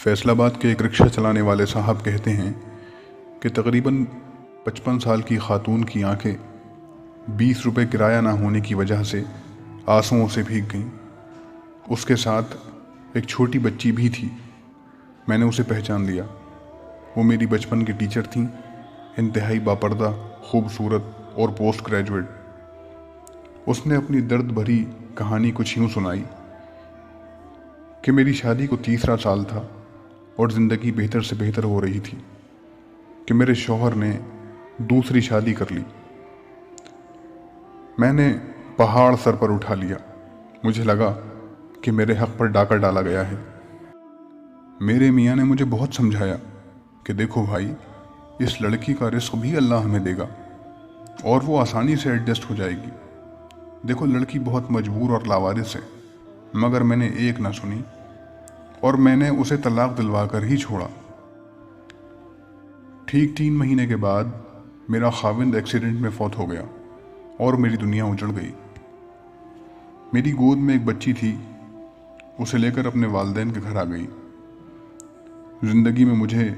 فیصل آباد کے ایک رکشہ چلانے والے صاحب کہتے ہیں کہ تقریباً 55 سال کی خاتون کی آنکھیں 20 روپے کرایہ نہ ہونے کی وجہ سے آنسوؤں سے بھیگ گئیں۔ اس کے ساتھ ایک چھوٹی بچی بھی تھی۔ میں نے اسے پہچان لیا۔ وہ میری بچپن کی ٹیچر تھیں، انتہائی باپردہ، خوبصورت اور پوسٹ گریجویٹ۔ اس نے اپنی درد بھری کہانی کچھ یوں سنائی کہ میری شادی کو تیسرا سال تھا اور زندگی بہتر سے بہتر ہو رہی تھی کہ میرے شوہر نے دوسری شادی کر لی۔ میں نے پہاڑ سر پر اٹھا لیا۔ مجھے لگا کہ میرے حق پر ڈاکہ ڈالا گیا ہے۔ میرے میاں نے مجھے بہت سمجھایا کہ دیکھو بھائی، اس لڑکی کا رزق بھی اللہ ہمیں دے گا اور وہ آسانی سے ایڈجسٹ ہو جائے گی۔ دیکھو لڑکی بہت مجبور اور لاوارث ہے، مگر میں نے ایک نہ سنی اور میں نے اسے طلاق دلوا کر ہی چھوڑا۔ ٹھیک 3 مہینے کے بعد میرا خاوند ایکسیڈنٹ میں فوت ہو گیا اور میری دنیا اجڑ گئی۔ میری گود میں ایک بچی تھی، اسے لے کر اپنے والدین کے گھر آ گئی۔ زندگی میں مجھے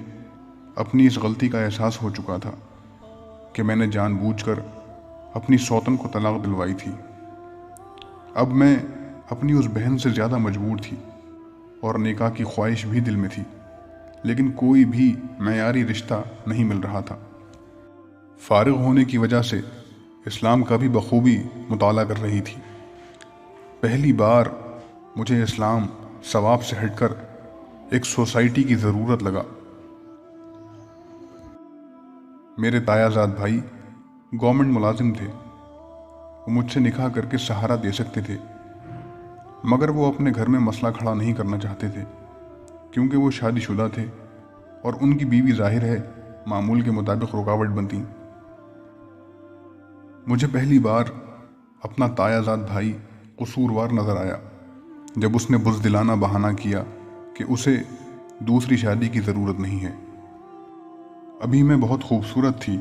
اپنی اس غلطی کا احساس ہو چکا تھا کہ میں نے جان بوجھ کر اپنی سوتن کو طلاق دلوائی تھی۔ اب میں اپنی اس بہن سے زیادہ مجبور تھی اور نکاح کی خواہش بھی دل میں تھی، لیکن کوئی بھی معیاری رشتہ نہیں مل رہا تھا۔ فارغ ہونے کی وجہ سے اسلام کا بھی بخوبی مطالعہ کر رہی تھی۔ پہلی بار مجھے اسلام ثواب سے ہٹ کر ایک سوسائٹی کی ضرورت لگا۔ میرے تایا زاد بھائی گورنمنٹ ملازم تھے۔ وہ مجھ سے نکاح کر کے سہارا دے سکتے تھے، مگر وہ اپنے گھر میں مسئلہ کھڑا نہیں کرنا چاہتے تھے کیونکہ وہ شادی شدہ تھے اور ان کی بیوی ظاہر ہے معمول کے مطابق رکاوٹ بنتی۔ مجھے پہلی بار اپنا تایا زاد بھائی قصوروار نظر آیا جب اس نے بزدلانہ بہانہ کیا کہ اسے دوسری شادی کی ضرورت نہیں ہے۔ ابھی میں بہت خوبصورت تھی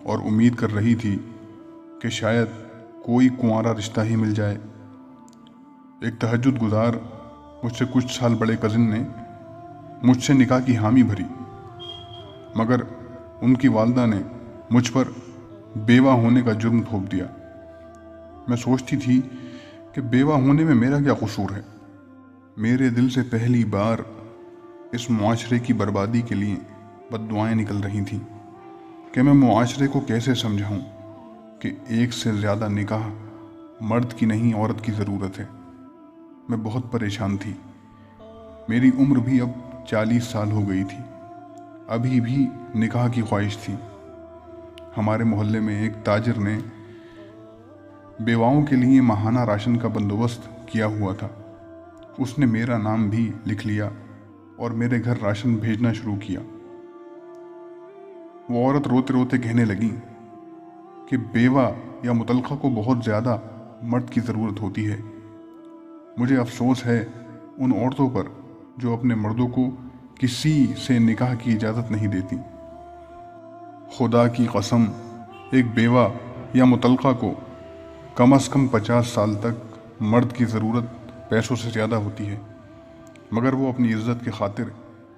اور امید کر رہی تھی کہ شاید کوئی کنوارا رشتہ ہی مل جائے۔ ایک تہجد گزار مجھ سے کچھ سال بڑے کزن نے مجھ سے نکاح کی حامی بھری، مگر ان کی والدہ نے مجھ پر بیوہ ہونے کا جرم تھوپ دیا۔ میں سوچتی تھی کہ بیوہ ہونے میں میرا کیا قصور ہے۔ میرے دل سے پہلی بار اس معاشرے کی بربادی کے لیے بد دعائیں نکل رہی تھیں کہ میں معاشرے کو کیسے سمجھاؤں کہ ایک سے زیادہ نکاح مرد کی نہیں عورت کی ضرورت ہے۔ میں بہت پریشان تھی۔ میری عمر بھی اب 40 سال ہو گئی تھی، ابھی بھی نکاح کی خواہش تھی۔ ہمارے محلے میں ایک تاجر نے بیواؤں کے لیے ماہانہ راشن کا بندوبست کیا ہوا تھا۔ اس نے میرا نام بھی لکھ لیا اور میرے گھر راشن بھیجنا شروع کیا۔ وہ عورت روتے روتے کہنے لگی کہ بیوہ یا مطلقہ کو بہت زیادہ مرد کی ضرورت ہوتی ہے۔ مجھے افسوس ہے ان عورتوں پر جو اپنے مردوں کو کسی سے نکاح کی اجازت نہیں دیتی۔ خدا کی قسم، ایک بیوہ یا مطلقہ کو کم از کم 50 سال تک مرد کی ضرورت پیسوں سے زیادہ ہوتی ہے، مگر وہ اپنی عزت کی خاطر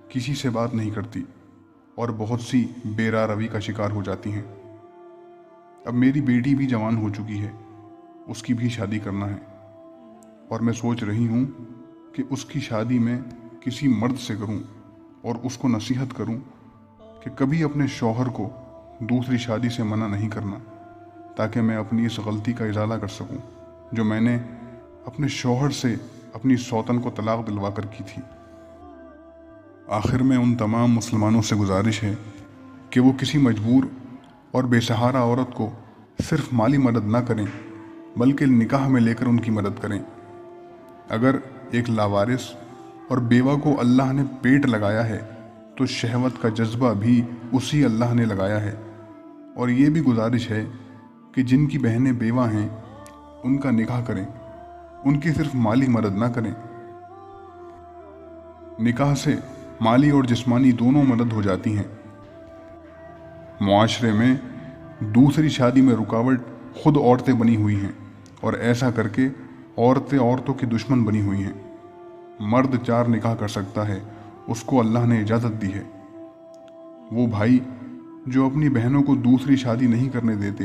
کسی سے بات نہیں کرتی اور بہت سی بے راہ روی کا شکار ہو جاتی ہیں۔ اب میری بیٹی بھی جوان ہو چکی ہے، اس کی بھی شادی کرنا ہے اور میں سوچ رہی ہوں کہ اس کی شادی میں کسی مرد سے کروں اور اس کو نصیحت کروں کہ کبھی اپنے شوہر کو دوسری شادی سے منع نہیں کرنا، تاکہ میں اپنی اس غلطی کا ازالہ کر سکوں جو میں نے اپنے شوہر سے اپنی سوتن کو طلاق دلوا کر کی تھی۔ آخر میں ان تمام مسلمانوں سے گزارش ہے کہ وہ کسی مجبور اور بے سہارا عورت کو صرف مالی مدد نہ کریں بلکہ نکاح میں لے کر ان کی مدد کریں۔ اگر ایک لاوارث اور بیوہ کو اللہ نے پیٹ لگایا ہے تو شہوت کا جذبہ بھی اسی اللہ نے لگایا ہے۔ اور یہ بھی گزارش ہے کہ جن کی بہنیں بیوہ ہیں ان کا نکاح کریں، ان کی صرف مالی مدد نہ کریں۔ نکاح سے مالی اور جسمانی دونوں مدد ہو جاتی ہیں۔ معاشرے میں دوسری شادی میں رکاوٹ خود عورتیں بنی ہوئی ہیں اور ایسا کر کے عورتیں عورتوں کی دشمن بنی ہوئی ہیں۔ مرد 4 نکاح کر سکتا ہے، اس کو اللہ نے اجازت دی ہے۔ وہ بھائی جو اپنی بہنوں کو دوسری شادی نہیں کرنے دیتے،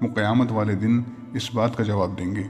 وہ قیامت والے دن اس بات کا جواب دیں گے۔